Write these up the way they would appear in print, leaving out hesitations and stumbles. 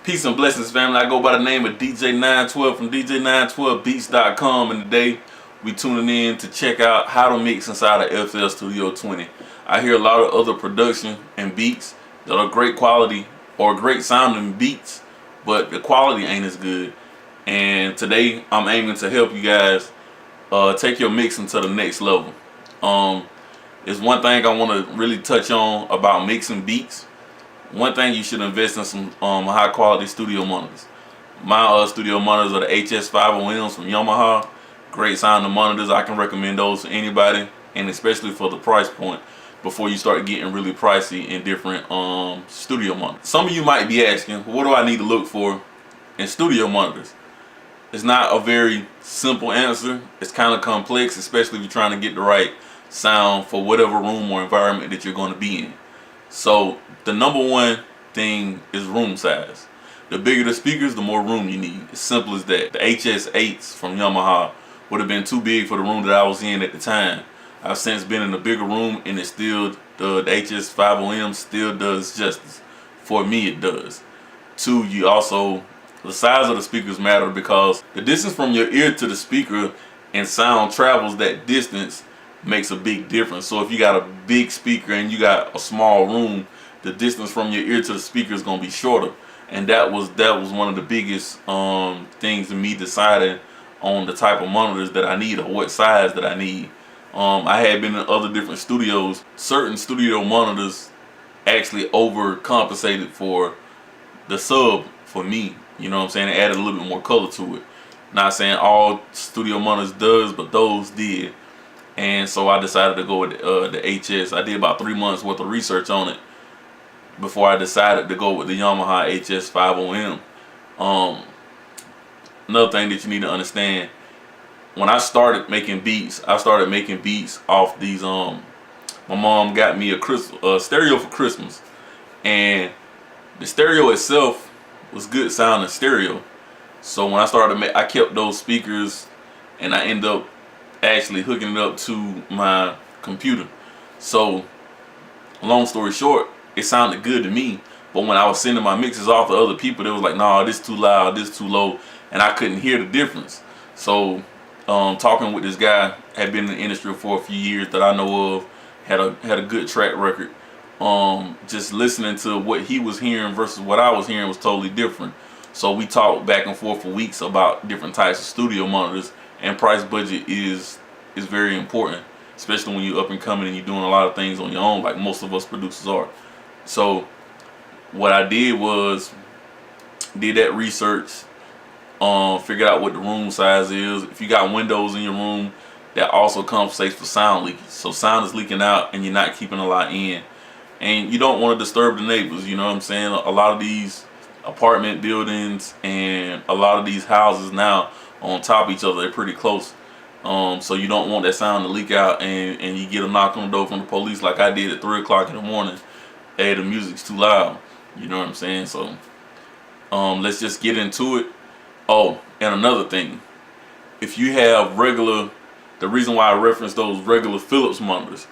Peace and blessings, family. I go by the name of DJ912 from DJ912Beats.com, and today we tuning in to check out how to mix inside of FL Studio 20. I hear a lot of other production and beats that are great quality or great sounding beats, but the quality ain't as good. And today I'm aiming to help you guys take your mixing to the next level. There's one thing I want to really touch on about mixing beats. One thing, you should invest in some high quality studio monitors. My studio monitors are the HS501s from Yamaha. Great sounding monitors. I can recommend those to anybody, and especially for the price point before you start getting really pricey in different studio monitors. Some of you might be asking, what do I need to look for in studio monitors? It's not a very simple answer. It's kind of complex, especially if you're trying to get the right sound for whatever room or environment that you're going to be in. So the number one thing is room size. The bigger the speakers, the more room you need. As simple as that. The HS8s from Yamaha would have been too big for the room that I was in at the time. I've since been in a bigger room, and it still, the HS501M still does justice. For me, it does. Two, you also, the size of the speakers matter, because the distance from your ear to the speaker and sound travels that distance makes a big difference. So if you got a big speaker and you got a small room, the distance from your ear to the speaker is going to be shorter. And that was one of the biggest things in me deciding on the type of monitors that I need or what size that I need. I had been in other different studios. Certain studio monitors actually overcompensated for the sub for me. You know what I'm saying? It added a little bit more color to it. Not saying all studio monitors does, but those did. And so I decided to go with the HS. I did about 3 months worth of research on it before I decided to go with the Yamaha HS501M. Another thing that you need to understand, when I started making beats, off these, my mom got me a stereo for Christmas. And the stereo itself was good sounding stereo. So when I started I kept those speakers, and I ended up actually hooking it up to my computer. So long story short, it sounded good to me, but when I was sending my mixes off to other people, they was like, nah, this too loud, this too low, and I couldn't hear the difference. So talking with this guy, had been in the industry for a few years that I know of, had a good track record. Just listening to what he was hearing versus what I was hearing was totally different. So we talked back and forth for weeks about different types of studio monitors. And price budget is very important, especially when you're up and coming and you're doing a lot of things on your own, like most of us producers are. So what I did was did that research, figured out what the room size is. If you got windows in your room, that also compensates for sound leakage. So sound is leaking out and you're not keeping a lot in, and you don't want to disturb the neighbors. You know what I'm saying? A lot of these apartment buildings and a lot of these houses now on top of each other, they're pretty close. So you don't want that sound to leak out, and you get a knock on the door from the police like I did at 3 o'clock in the morning. Hey, the music's too loud. You know what I'm saying? So let's just get into it. Oh, and another thing, if you have the reason why I referenced those regular Philips monitors,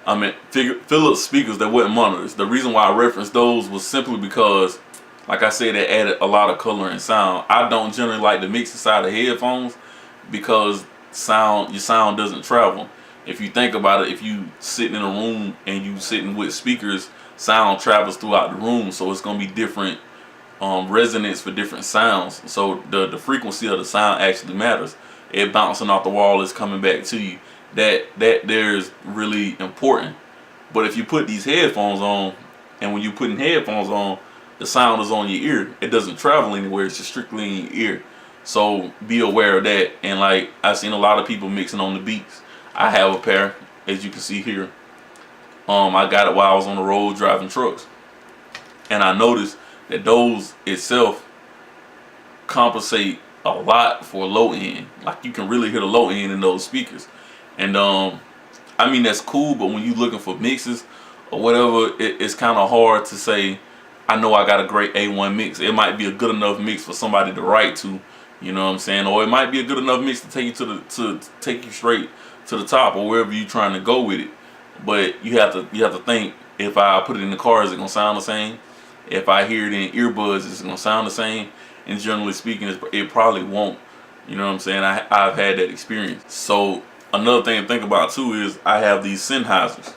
I mean Philips speakers that weren't monitors, the reason why I referenced those was simply because, like I said, it added a lot of color and sound. I don't generally like to mix inside of headphones because your sound doesn't travel. If you think about it, if you sitting in a room and you sitting with speakers, sound travels throughout the room, so it's gonna be different resonance for different sounds. So the frequency of the sound actually matters. It bouncing off the wall is coming back to you. That there's really important. But if you put these headphones on, and when you're putting headphones on, the sound is on your ear. It doesn't travel anywhere. It's just strictly in your ear. So be aware of that. And like, I've seen a lot of people mixing on the beats. I have a pair, as you can see here. I got it while I was on the road driving trucks, and I noticed that those itself compensate a lot for low end. Like, you can really hear the low end in those speakers. And I mean, that's cool, but when you're looking for mixes or whatever, it's kind of hard to say, I know I got a great A1 mix. It might be a good enough mix for somebody to write to, you know what I'm saying? Or it might be a good enough mix to take you to take you straight to the top or wherever you're trying to go with it. But you have to think, if I put it in the car, is it gonna sound the same? If I hear it in earbuds, it's gonna sound the same. And generally speaking, it probably won't. You know what I'm saying? I've had that experience. So another thing to think about too is I have these Sennheisers,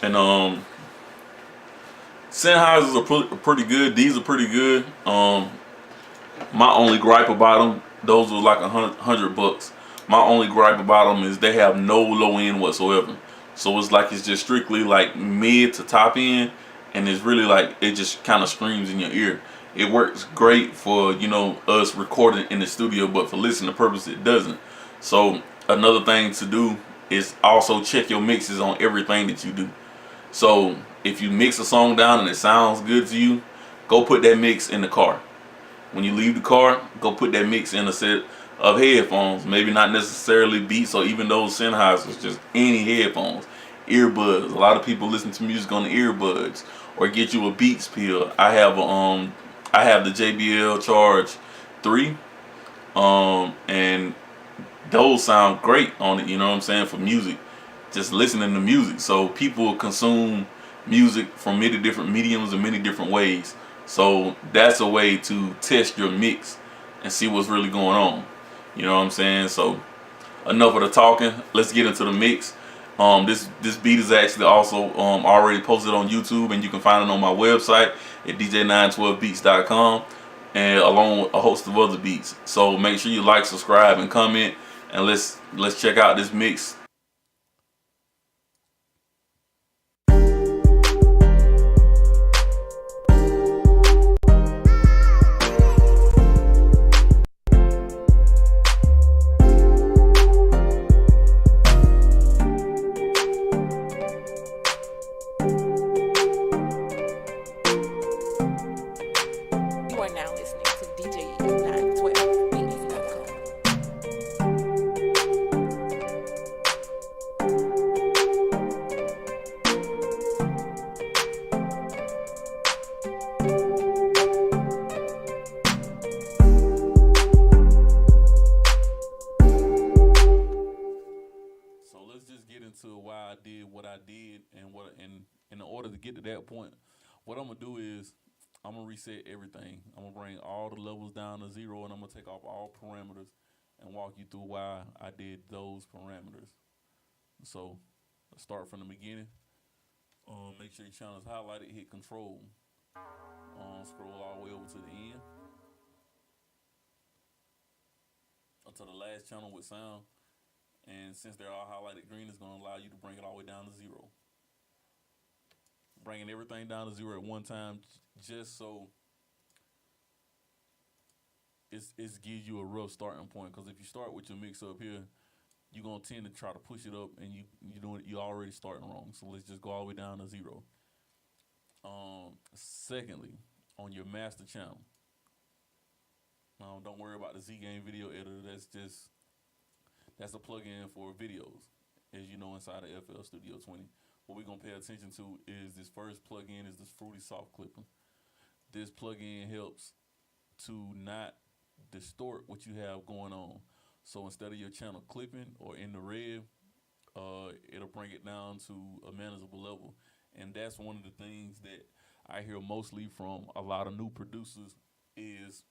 and Sennheisers are pretty good. These are pretty good. My only gripe about them, those were like $100. My only gripe about them is they have no low end whatsoever. So it's like it's just strictly like mid to top end, and it's really like it just kind of screams in your ear. It works great for us recording in the studio, but for listening purpose it doesn't. So another thing to do is also check your mixes on everything that you do. So if you mix a song down and it sounds good to you, go put that mix in the car. When you leave the car, go put that mix in a set of headphones. Maybe not necessarily Beats or even those Sennheisers, just any headphones, earbuds. A lot of people listen to music on the earbuds, or get you a Beats pill. I have the JBL Charge 3, and those sound great on it. You know what I'm saying, for music, just listening to music. So people consume music from many different mediums and many different ways. So that's a way to test your mix and see what's really going on. You know what I'm saying? So enough of the talking. Let's get into the mix. This beat is actually also already posted on YouTube, and you can find it on my website at dj912beats.com, and along with a host of other beats. So make sure you like, subscribe, and comment, and let's check out this mix. You are now listening to DJ912beats.com. So let's just get into why I did what I did, and in order to get to that point, what I'm gonna do is I'm gonna reset everything. I'm gonna bring all the levels down to zero, and I'm gonna take off all parameters and walk you through why I did those parameters. So let's start from the beginning. Make sure your channel is highlighted. Hit Control. Scroll all the way over to the end, to the last channel with sound. And since they're all highlighted green, it's going to allow you to bring it all the way down to zero. Bringing everything down to zero at one time, just so it gives you a rough starting point. Because if you start with your mix up here, you're going to tend to try to push it up, and you're already starting wrong. So let's just go all the way down to zero. Secondly, on your master channel, don't worry about the Z Game video editor. That's a plugin for videos, as you know, inside of FL Studio 20. What we're gonna pay attention to is this first plugin, is this Fruity Soft Clipper. This plugin helps to not distort what you have going on. So instead of your channel clipping or in the red, it'll bring it down to a manageable level. And that's one of the things that I hear mostly from a lot of new producers is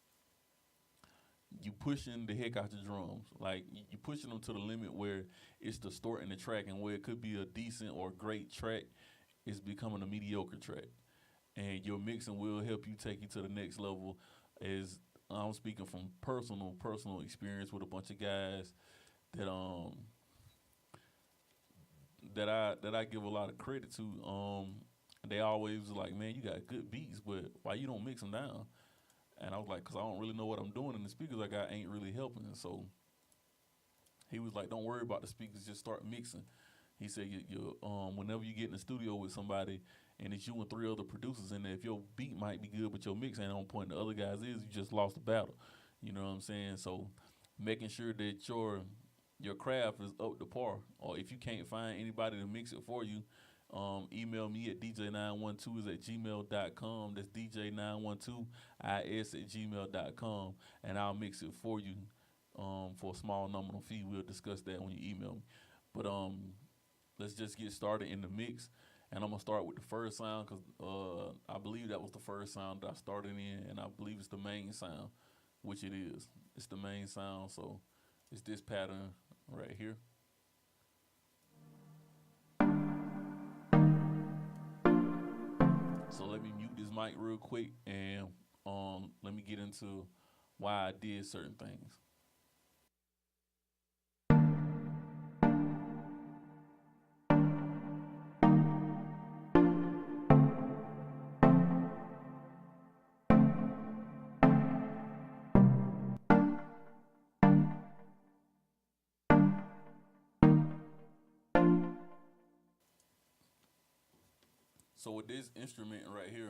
you pushing the heck out your drums. Like you pushing them to the limit where it's distorting the track, and where it could be a decent or great track, it's becoming a mediocre track. And your mixing will help you take you to the next level. As I'm speaking from personal experience with a bunch of guys that I give a lot of credit to. They always was like, man, you got good beats, but why you don't mix them down? And I was like, because I don't really know what I'm doing, and the speakers I got ain't really helping. And so he was like, don't worry about the speakers, just start mixing. He said, whenever you get in the studio with somebody and it's you and three other producers in there, if your beat might be good but your mix ain't on point, the other guys is, you just lost the battle. You know what I'm saying? So making sure that your craft is up to par, or if you can't find anybody to mix it for you, email me at dj912is@gmail.com. That's dj912is@gmail.com, and I'll mix it for you for a small nominal fee. We'll discuss that when you email me. But let's just get started in the mix, And I'm gonna start with the first sound because I believe that was the first sound that I started in, and I believe it's the main sound, which it is. It's the main sound, so it's this pattern right here. So let me mute this mic real quick and let me get into why I did certain things. So with this instrument right here,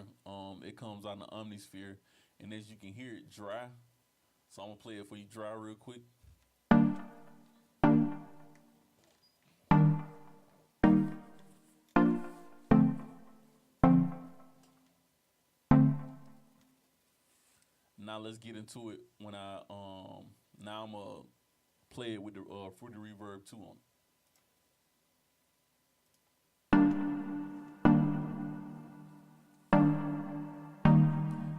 it comes out of the Omnisphere, and as you can hear it dry. So I'm gonna play it for you dry real quick. Now let's get into it. When I now I'm gonna play it with the Fruity Reverb 2 on it.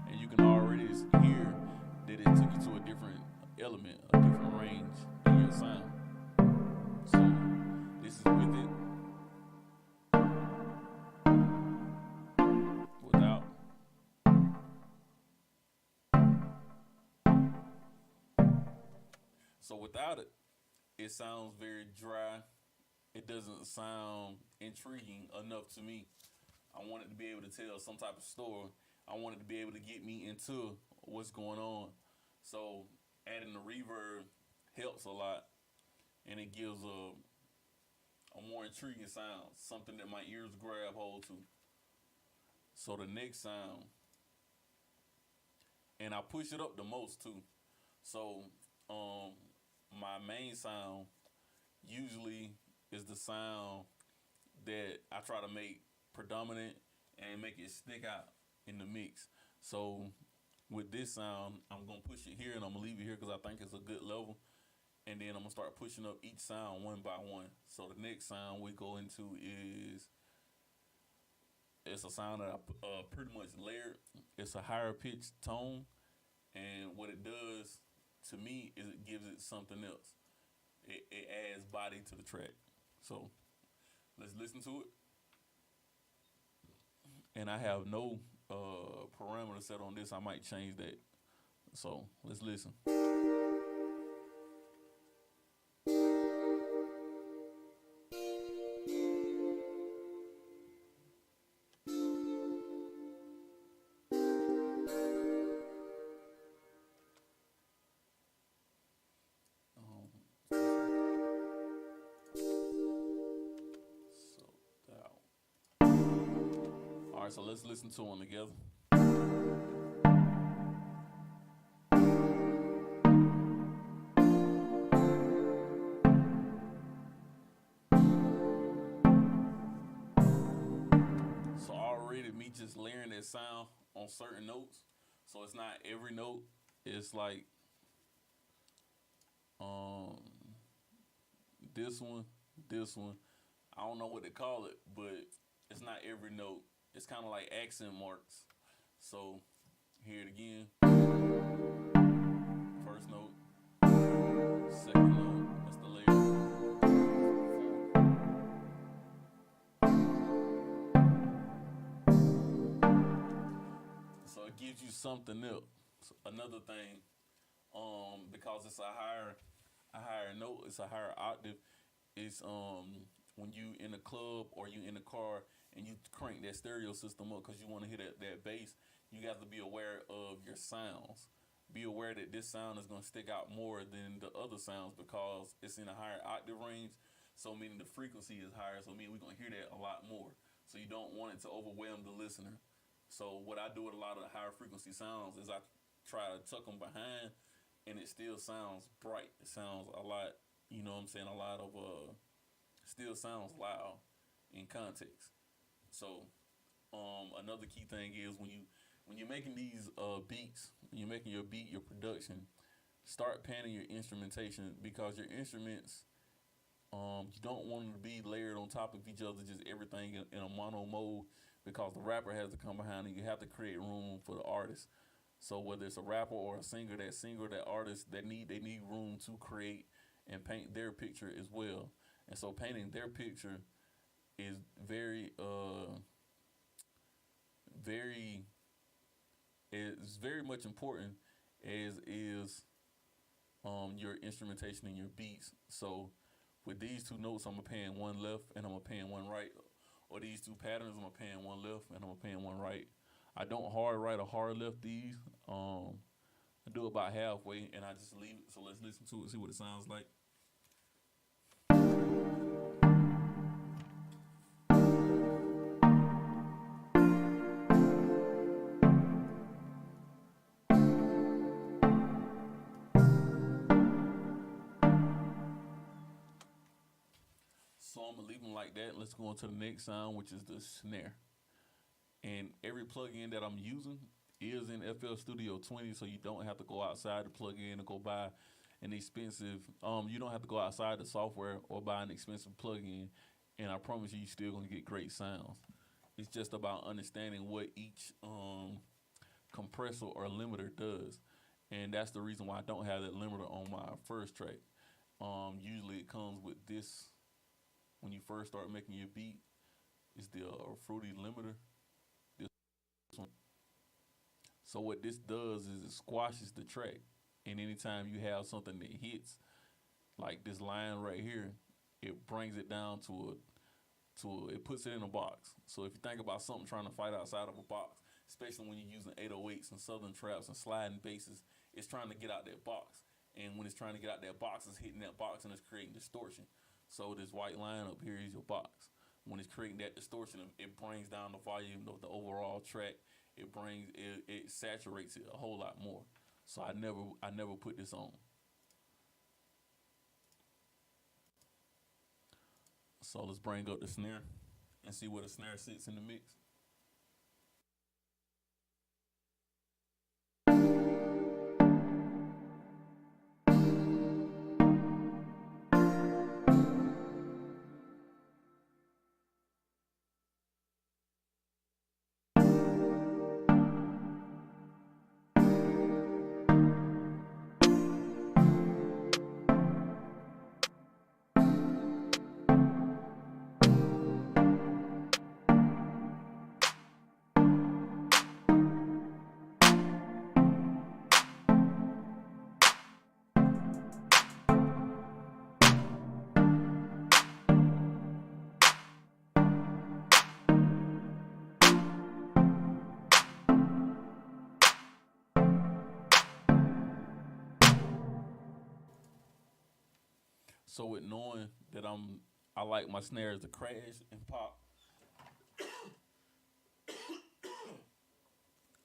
And you can already hear that it took you to a different element, a different range in your sound. So this is with it, without. So without it, it sounds very dry. It doesn't sound intriguing enough to me. I wanted to be able to tell some type of story. I wanted to be able to get me into what's going on. So adding the reverb helps a lot, and it gives a more intriguing sound, something that my ears grab hold to. So the next sound, and I push it up the most too. So my main sound usually is the sound that I try to make predominant and make it stick out in the mix. So with this sound, I'm gonna push it here and I'm gonna leave it here because I think it's a good level. And then I'm gonna start pushing up each sound one by one. So the next sound we go into is it's a sound that I pretty much layered. It's a higher pitched tone, and what it does to me is it gives it something else. It adds body to the track. So let's listen to it. And I have no parameter set on this. I might change that. So let's listen. So that. All right, so let's listen to them together. So already me just layering that sound on certain notes. So it's not every note. It's like um this one, this one. I don't know what they call it, but it's not every note. It's kind of like accent marks. So hear it again. First note, second note. That's the layer. So it gives you something else. Another thing, because it's a higher note, it's a higher octave. It's when you in a club or you in a car and you crank that stereo system up because you want to hear that bass, you got to be aware of your sounds. Be aware that this sound is going to stick out more than the other sounds because it's in a higher octave range. So meaning the frequency is higher. So meaning we're going to hear that a lot more. So you don't want it to overwhelm the listener. So what I do with a lot of the higher frequency sounds is I try to tuck them behind, and it still sounds bright. It sounds a lot, you know what I'm saying, a lot of still sounds loud in context. So another key thing is when you're making these beats, when you're making your beat, your production, start panning your instrumentation because your instruments You don't want them to be layered on top of each other, just everything in a mono mode, because the rapper has to come behind and you have to create room for the artist. So whether it's a rapper or a singer, that artist that they need room to create and paint their picture as well. And so painting their picture is very is very much important, as is your instrumentation and your beats. So with these two notes, I'm gonna pan one left and I'm gonna pan one right. Or these two patterns, I'm gonna pan one left and I'm gonna pan one right. I don't hard right or hard left these. I do about halfway and I just leave it. So let's listen to it, see what it sounds like. So I'm gonna leave them like that. Let's go on to the next sound, which is the snare. And every plugin that I'm using is in FL Studio 20, so you don't have to go outside to plug in and go buy an expensive. You don't have to go outside the software or buy an expensive plugin, and I promise you, you're still gonna get great sounds. It's just about understanding what each compressor or limiter does, and that's the reason why I don't have that limiter on my first track. Usually it comes with this when you first start making your beat. It's the Fruity limiter. This one. So what this does is it squashes the track, and anytime you have something that hits, like this line right here, it brings it down it puts it in a box. So if you think about something trying to fight outside of a box, especially when you're using 808s and southern traps and sliding basses, it's trying to get out that box. And when it's trying to get out that box, it's hitting that box and it's creating distortion. So this white line up here is your box. When it's creating that distortion, it brings down the volume of the overall track. It saturates it a whole lot more. So I never put this on. So let's bring up the snare and see where the snare sits in the mix. So with knowing that I like my snares to crash and pop.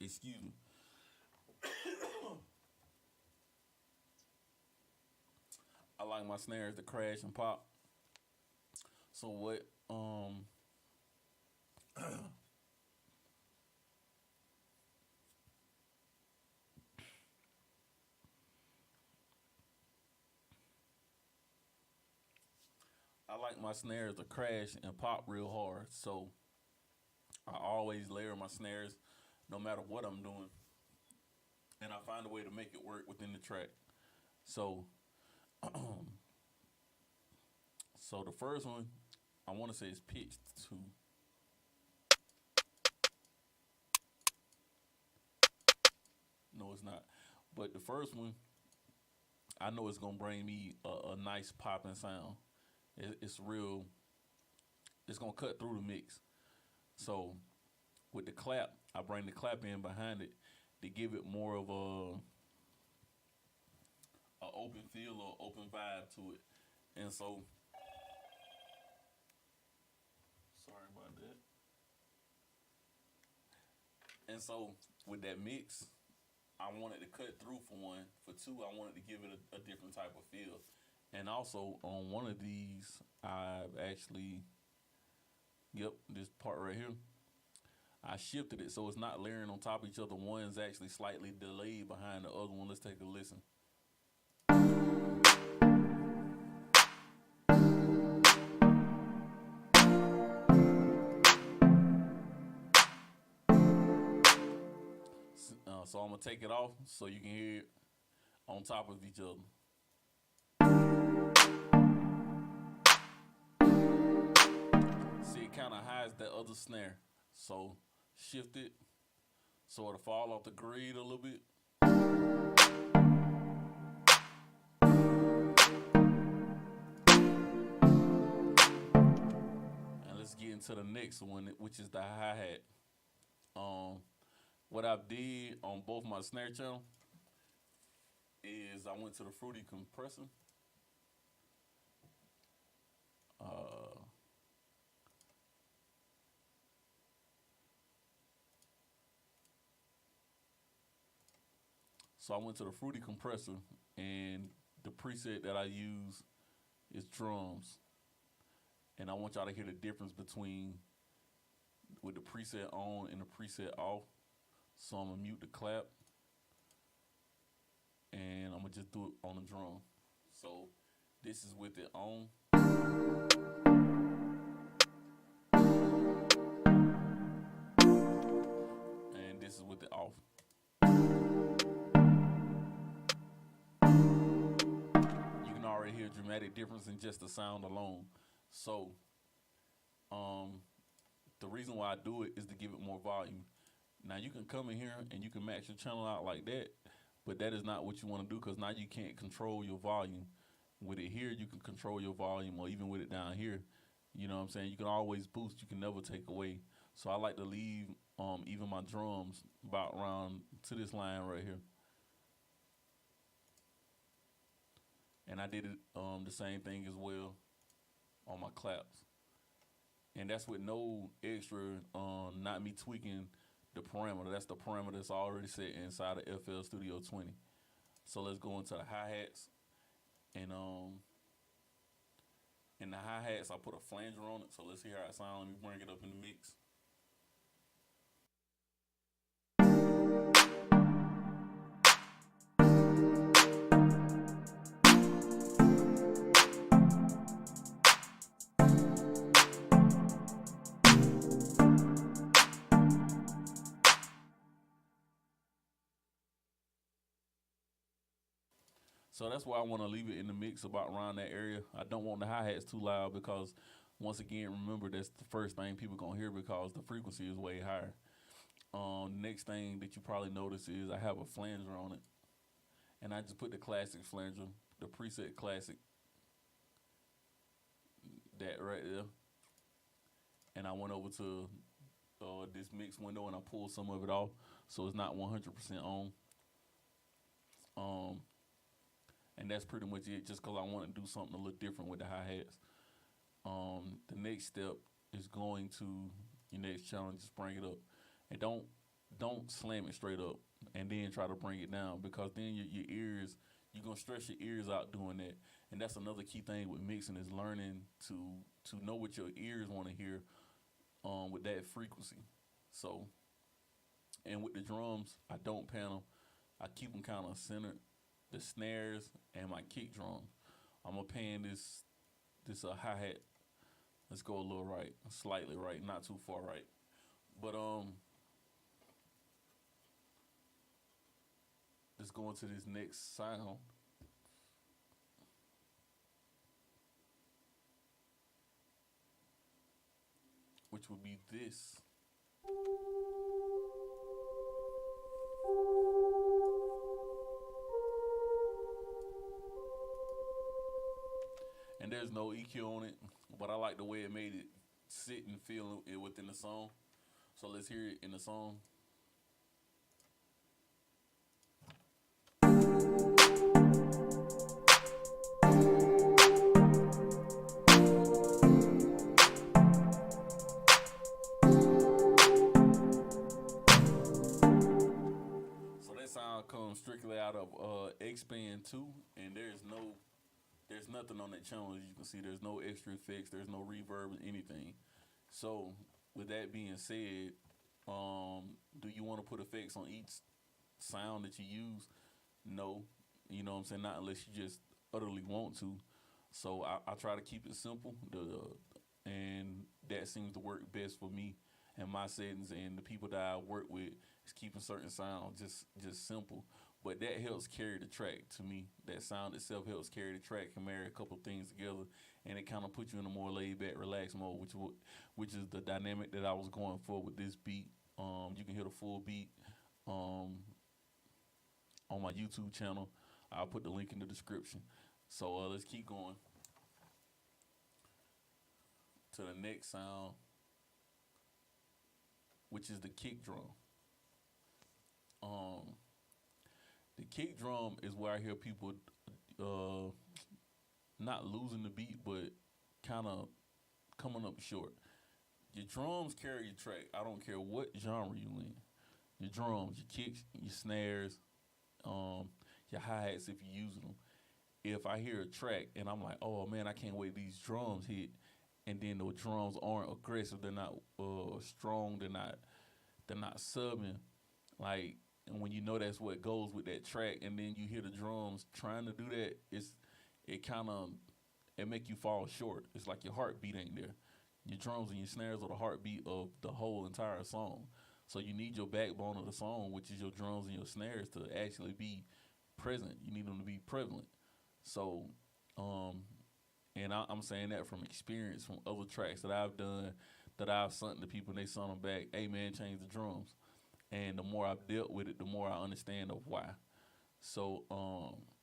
Excuse me. I like my snares to crash and pop. So what I like my snares to crash and pop real hard. So I always layer my snares no matter what I'm doing. And I find a way to make it work within the track. So so the first one I want to say is pitched to. No, it's not. But the first one, I know it's gonna bring me a nice popping sound. It's real. It's gonna cut through the mix. So with the clap, I bring the clap in behind it to give it more of a open feel or open vibe to it. And so, sorry about that. And so with that mix, I wanted to cut through for one. For two, I wanted to give it a different type of feel. And also on one of these, I've actually, yep, this part right here, I shifted it so it's not layering on top of each other. One's actually slightly delayed behind the other one. Let's take a listen. So I'm gonna take it off so you can hear it on top of each other. See, it kind of hides that other snare. So shift it so it'll fall off the grid a little bit. And let's get into the next one, which is the hi-hat. What I did on both my snare channel is I went to the Fruity compressor. So I went to the Fruity compressor, and the preset that I use is drums. And I want y'all to hear the difference between with the preset on and the preset off. So I'm gonna mute the clap, and I'm gonna just do it on the drum. So this is with it on. And this is with it off. You can already hear a dramatic difference in just the sound alone. So the reason why I do it is to give it more volume. Now you can come in here and you can max your channel out like that, but that is not what you want to do, because now you can't control your volume. With it here, you can control your volume, or even with it down here, you know what I'm saying? You can always boost, you can never take away. So I like to leave even my drums about around to this line right here. And I did it the same thing as well on my claps. And that's with no extra, not me tweaking the parameter. That's the parameter that's already set inside of FL Studio 20. So let's go into the hi-hats. And in the hi-hats, I put a flanger on it. So let's hear how it sounds. Let me bring it up in the mix. So that's why I want to leave it in the mix about around that area. I don't want the hi-hats too loud, because once again, remember, that's the first thing people gonna hear because the frequency is way higher. Next thing that you probably notice is I have a flanger on it, and I just put the classic flanger, the preset classic, that right there. And I went over to this mix window and I pulled some of it off, so it's not 100% on. And that's pretty much it, just because I want to do something a little different with the hi-hats. The next step is going to your next challenge, just bring it up. And don't slam it straight up and then try to bring it down, because then your ears, you're going to stress your ears out doing that. And that's another key thing with mixing, is learning to know what your ears want to hear with that frequency. So, and with the drums, I don't pan them. I keep them kind of centered. The snares and my kick drum, I'm gonna pan this hi-hat. Let's go a little right, slightly right, not too far right. But let's go into this next sound, which would be this. And there's no EQ on it, but I like the way it made it sit and feel it within the song. So let's hear it in the song. So that sound comes strictly out of X-Band 2, and there's nothing on that channel. As you can see, there's no extra effects, there's no reverb, anything. So with that being said, do you want to put effects on each sound that you use? No, you know what I'm saying, not unless you just utterly want to. So I try to keep it simple, and that seems to work best for me and my settings and the people that I work with It's keeping certain sounds just simple. But that helps carry the track to me. That sound itself helps carry the track, can marry a couple things together, and it kind of puts you in a more laid back, relaxed mode, which is the dynamic that I was going for with this beat. You can hear the full beat um, on my YouTube channel. I'll put the link in the description. So let's keep going to the next sound, which is the kick drum. Um, the kick drum is where I hear people uh, not losing the beat, but kind of coming up short. Your drums carry your track. I don't care what genre you in. Your drums, your kicks, your snares, um, your hi hats if you're using them. If I hear a track and I'm like, oh man, I can't wait these drums hit, and then the drums aren't aggressive, they're not strong, they're not subbing, like, and when you know that's what goes with that track, and then you hear the drums trying to do that, it kind of it make you fall short. It's like your heartbeat ain't there. Your drums and your snares are the heartbeat of the whole entire song. So you need your backbone of the song, which is your drums and your snares, to actually be present. You need them to be prevalent. So, um, and I'm saying that from experience from other tracks that I've done, that I've sent to people and they sent them back. Hey man, change the drums. And the more I've dealt with it, the more I understand of why. So,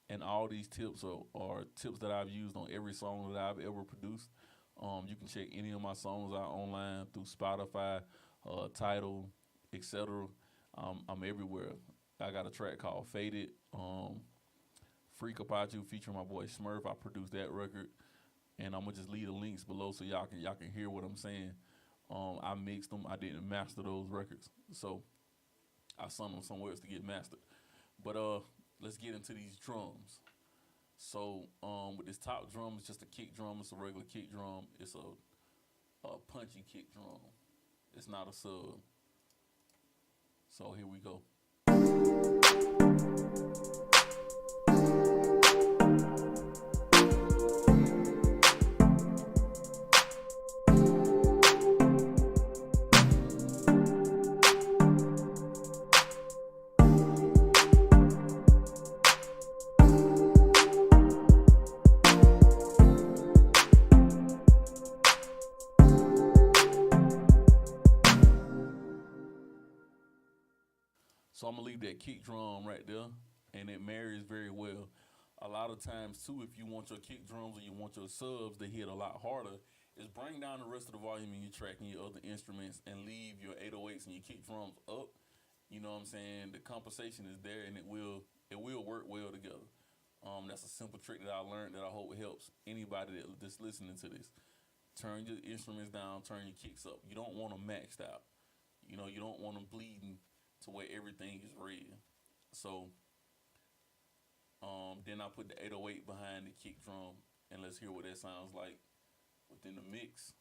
and all these tips are tips that I've used on every song that I've ever produced. You can check any of my songs out online through Spotify, Tidal, etc. I'm everywhere. I got a track called Faded, Freak About You featuring my boy Smurf. I produced that record, and I'm gonna just leave the links below so y'all can hear what I'm saying. I mixed them. I didn't master those records, so I sent them somewhere else to get mastered. But let's get into these drums. So with this top drum, it's just a kick drum. It's a regular kick drum. It's a punchy kick drum. It's not a sub. So here we go. So I'm gonna leave that kick drum right there, and it marries very well. A lot of times too, if you want your kick drums or you want your subs to hit a lot harder, is bring down the rest of the volume in your track and your other instruments, and leave your 808s and your kick drums up. You know what I'm saying? The compensation is there, and it will work well together. That's a simple trick that I learned that I hope helps anybody that's listening to this. Turn your instruments down, turn your kicks up. You don't want them maxed out. You don't want them bleeding to where everything is red. So then I put the 808 behind the kick drum, and let's hear what that sounds like within the mix.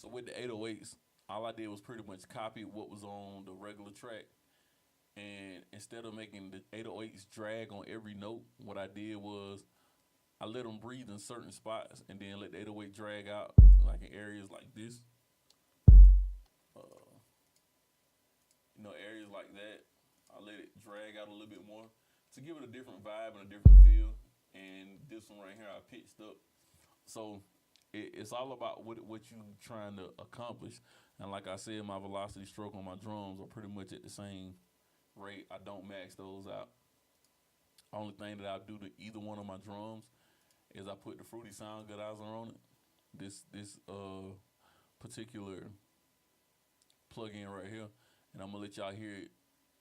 So with the 808s, all I did was pretty much copy what was on the regular track. And instead of making the 808s drag on every note, what I did was I let them breathe in certain spots, and then let the 808 drag out, like in areas like this. Uh, areas like that. I let it drag out a little bit more to give it a different vibe and a different feel. And this one right here, I pitched up. So it's all about what you trying to accomplish. And like I said, my velocity stroke on my drums are pretty much at the same rate. I don't max those out. Only thing that I do to either one of my drums is I put the Fruity Sound Goodizer on it. This particular plug-in right here, and I'm gonna let y'all hear it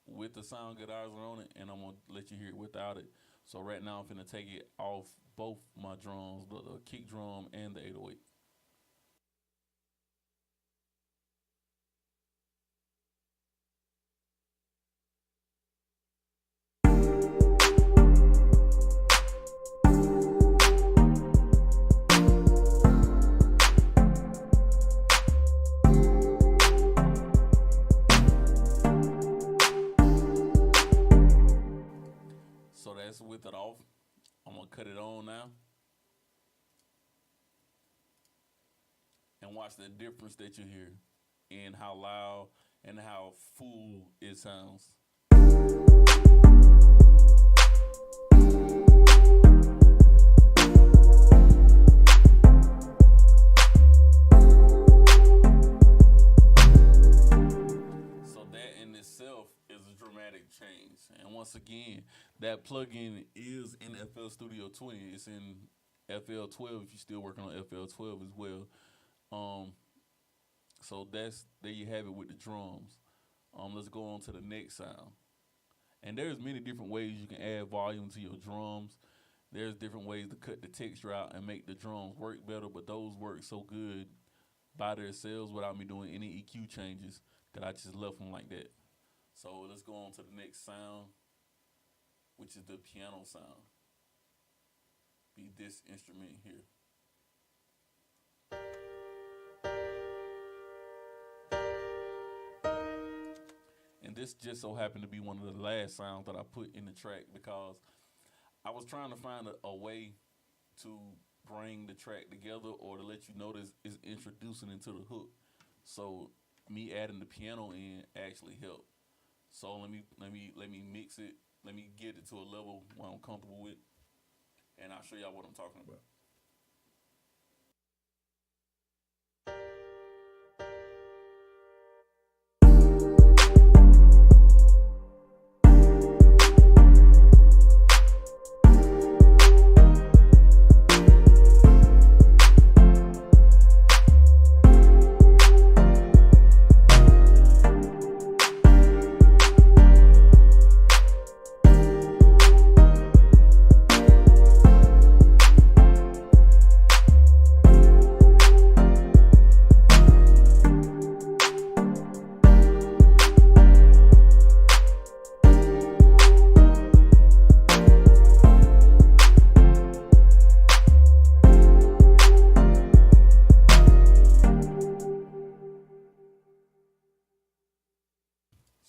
with the Sound Goodizer on it, and I'm gonna let you hear it without it. So right now I'm finna take it off both my drums, the kick drum and the 808. off. I'm gonna cut it on now. And watch the difference that you hear in how loud and how full it sounds. So that in itself is a dramatic change. And once again, that plugin is in FL Studio 20. It's in FL 12 if you're still working on FL 12 as well. So that's there you have it with the drums. Let's go on to the next sound. And there's many different ways you can add volume to your drums. There's different ways to cut the texture out and make the drums work better, but those work so good by themselves without me doing any EQ changes that I just left them like that. So let's go on to the next sound, which is the piano sound. Be this instrument here. And this just so happened to be one of the last sounds that I put in the track because I was trying to find a way to bring the track together or to let you notice it's introducing into the hook. So me adding the piano in actually helped. So let me mix it. Let me get it to a level where I'm comfortable with, and I'll show y'all what I'm talking about.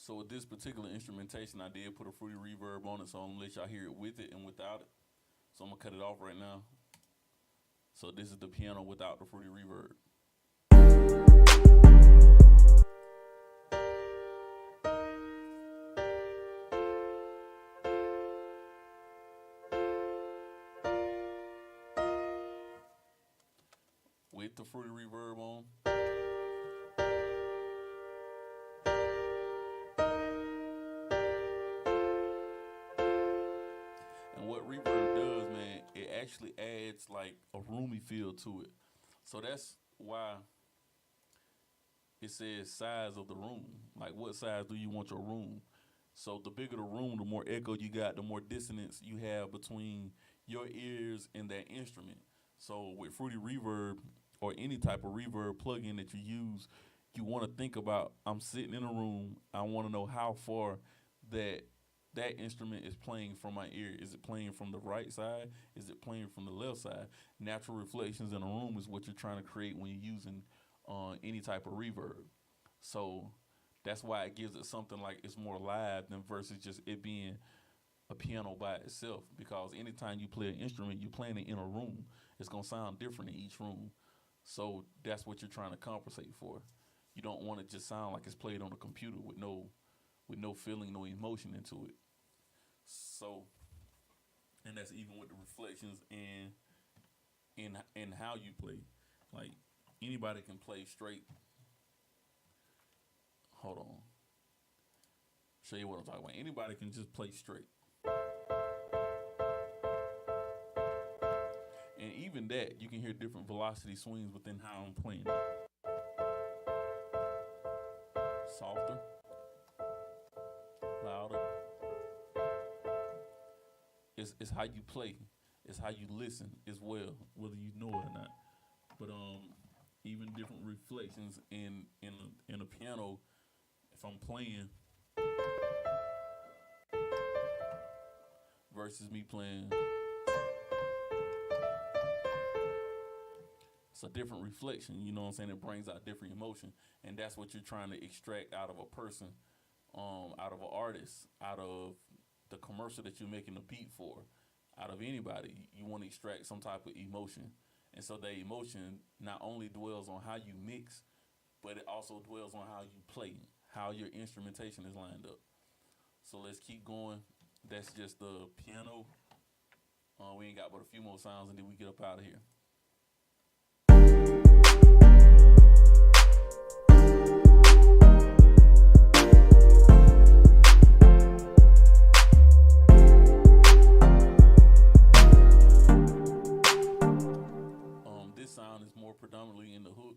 So with this particular instrumentation, I did put a Fruity Reverb on it, so I'm gonna let y'all hear it with it and without it. So I'm gonna cut it off right now. So this is the piano without the Fruity Reverb. With the Fruity Reverb on. What reverb does, man, it actually adds like a roomy feel to it. So that's why it says size of the room. Like what size do you want your room? So the bigger the room, the more echo you got, the more dissonance you have between your ears and that instrument. So with Fruity Reverb or any type of reverb plugin that you use, you want to think about, I'm sitting in a room, I want to know how far that instrument is playing from my ear. Is it playing from the right side? Is it playing from the left side? Natural reflections in a room is what you're trying to create when you're using any type of reverb. So that's why it gives it something like it's more live than versus just it being a piano by itself. Because anytime you play an instrument, you're playing it in a room. It's going to sound different in each room. So that's what you're trying to compensate for. You don't want it to just sound like it's played on a computer with no feeling, no emotion into it. So, and that's even with the reflections and how you play. Like anybody can play straight. Hold on. Show you what I'm talking about. Anybody can just play straight. And even that, you can hear different velocity swings within how I'm playing it. Softer. Louder. It's how you play. It's how you listen as well, whether you know it or not. But even different reflections in a piano, if I'm playing versus me playing, it's a different reflection. You know what I'm saying? It brings out different emotion, and that's what you're trying to extract out of a person, out of an artist, out of the commercial that you're making a beat for, out of anybody, you want to extract some type of emotion. And so that emotion not only dwells on how you mix, but it also dwells on how you play, how your instrumentation is lined up. So let's keep going. That's just the piano. We ain't got but a few more sounds and then we get up out of here. This sound is more predominantly in the hook.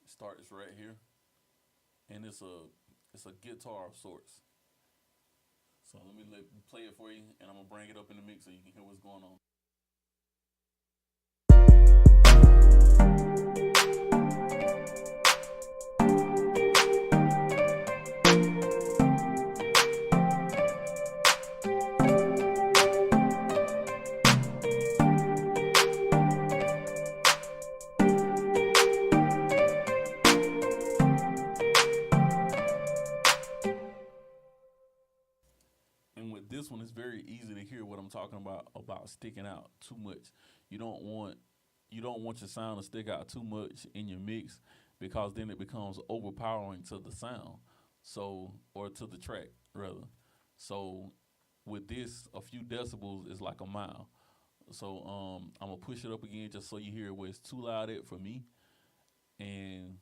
It starts right here, and it's a guitar of sorts. So let me play it for you, and I'm gonna bring it up in the mix so you can hear what's going on. And with this one, it's very easy to hear what I'm talking about sticking out too much. You don't want you don't want your sound to stick out too much in your mix because then it becomes overpowering to the sound. So or to the track rather. So with this, a few decibels is like a mile. So I'm gonna push it up again just so you hear where it's too loud at for me and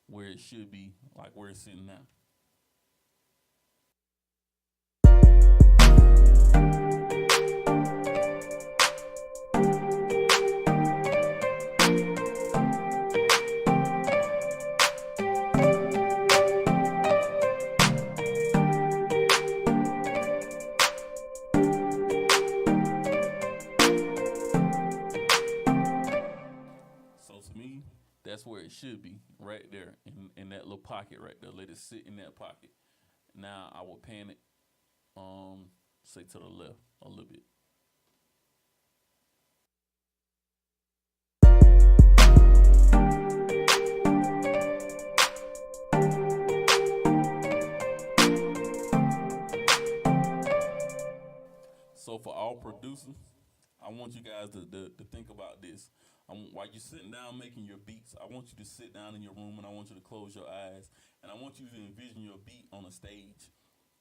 where it should be, like where it's sitting now. So to me, that's where it should be, right there, in that little pocket right there. Let it sit in that pocket. Now I will pan it, say to the left a little bit. So for all producers, I want you guys to think about this. While you're sitting down making your beats, I want you to sit down in your room and I want you to close your eyes and I want you to envision your beat on a stage.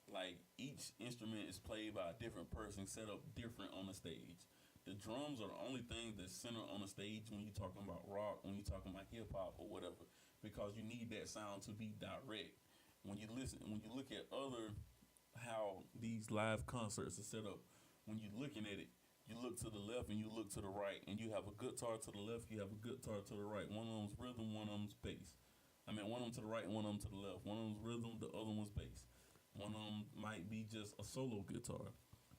Like each instrument is played by a different person, set up different on the stage. The drums are the only thing that's centered on the stage when you're talking about rock, when you're talking about hip hop or whatever, because you need that sound to be direct. When you look at other how these live concerts are set up, when you're looking at it, you look to the left and you look to the right, and you have a guitar to the left, you have a guitar to the right. One of them's rhythm, one of them's bass. I mean, one of them to the right and one of them to the left. One of them's rhythm, the other one's bass. One of them might be just a solo guitar.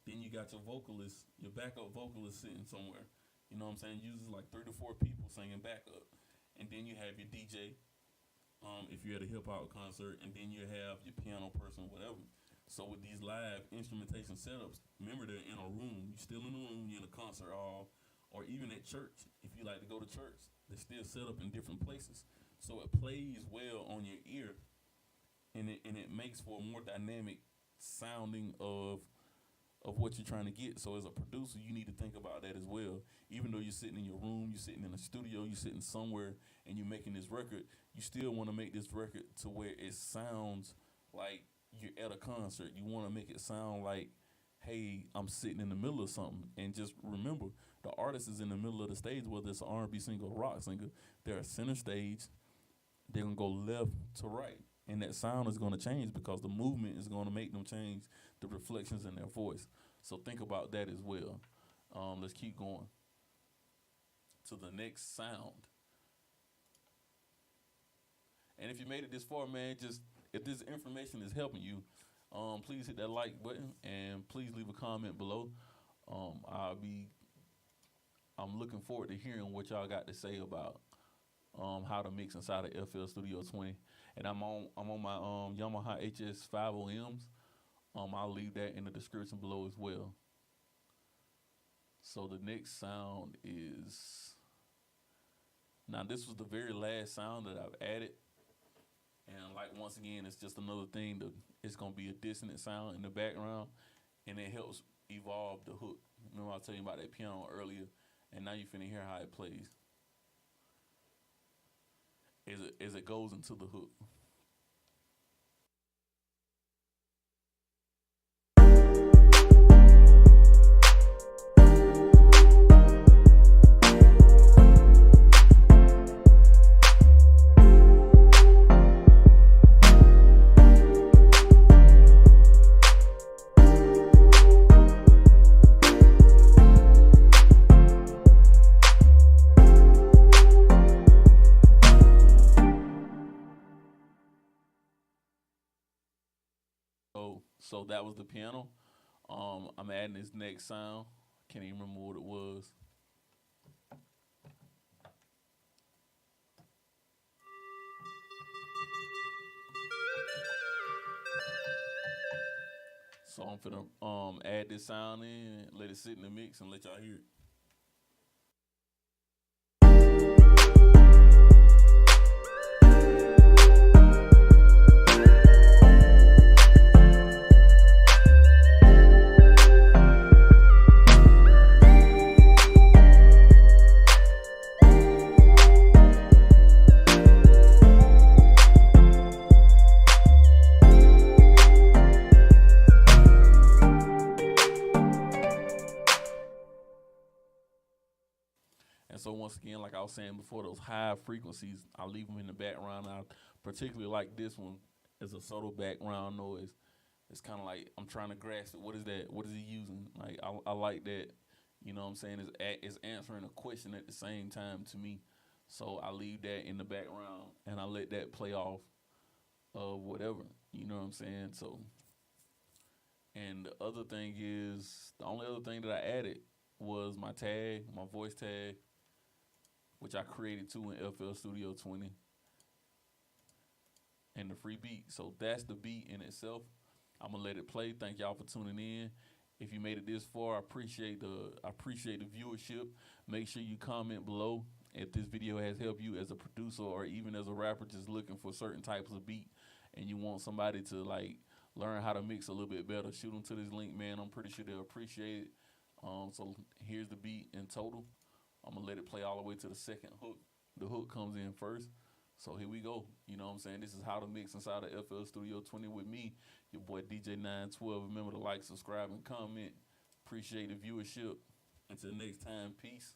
Then you got your vocalist, your backup vocalist sitting somewhere. You know what I'm saying? Usually like 3 to 4 people singing backup. And then you have your DJ, if you're at a hip hop concert, and then you have your piano person, whatever. So with these live instrumentation setups, remember they're in a room. You're still in a room, you're in a concert hall, or even at church. If you like to go to church, they're still set up in different places. So it plays well on your ear, and it makes for a more dynamic sounding of what you're trying to get. So as a producer, you need to think about that as well. Even though you're sitting in your room, you're sitting in a studio, you're sitting somewhere, and you're making this record, you still want to make this record to where it sounds like you're at a concert. You want to make it sound like, hey, I'm sitting in the middle of something. And just remember, the artist is in the middle of the stage, whether it's an R&B singer or rock singer. They're center stage. They're gonna go left to right, and that sound is gonna change because the movement is gonna make them change the reflections in their voice. So think about that as well. Let's keep going to the next sound. And if you made it this far, man, just if this information is helping you, please hit that like button and please leave a comment below. Um, I'll be I'm looking forward to hearing what y'all got to say about how to mix inside of FL Studio 20. And I'm on my Yamaha HS 50Ms. I'll leave that in the description below as well. So the next sound is now this was the very last sound that I've added. And like once again, it's just another thing that it's gonna be a dissonant sound in the background, and it helps evolved the hook. Remember I was telling you about that piano earlier, and now you finna hear how it plays as it goes into the hook. So that was the piano. I'm adding this next sound. Can't even remember what it was. So I'm finna add this sound in, let it sit in the mix, and let y'all hear it. And so once again, like I was saying before, those high frequencies, I leave them in the background. I particularly like this one as a subtle background noise. It's kind of like I'm trying to grasp it. What is that? What is he using? Like I like that. You know what I'm saying? It's answering a question at the same time to me. So I leave that in the background and I let that play off of whatever. You know what I'm saying? So, and the other thing is, the only other thing that I added was my tag, my voice tag, which I created too in FL Studio 20, and the free beat. So that's the beat in itself. I'm gonna let it play. Thank y'all for tuning in. If you made it this far, I appreciate the viewership. Make sure you comment below if this video has helped you as a producer or even as a rapper just looking for certain types of beat, and you want somebody to like learn how to mix a little bit better. Shoot them to this link, man. I'm pretty sure they'll appreciate it. So here's the beat in total. I'm gonna let it play all the way to the second hook. The hook comes in first. So here we go. You know what I'm saying? This is how to mix inside of FL Studio 20 with me, your boy DJ 912. Remember to like, subscribe, and comment. Appreciate the viewership. Until next time, peace.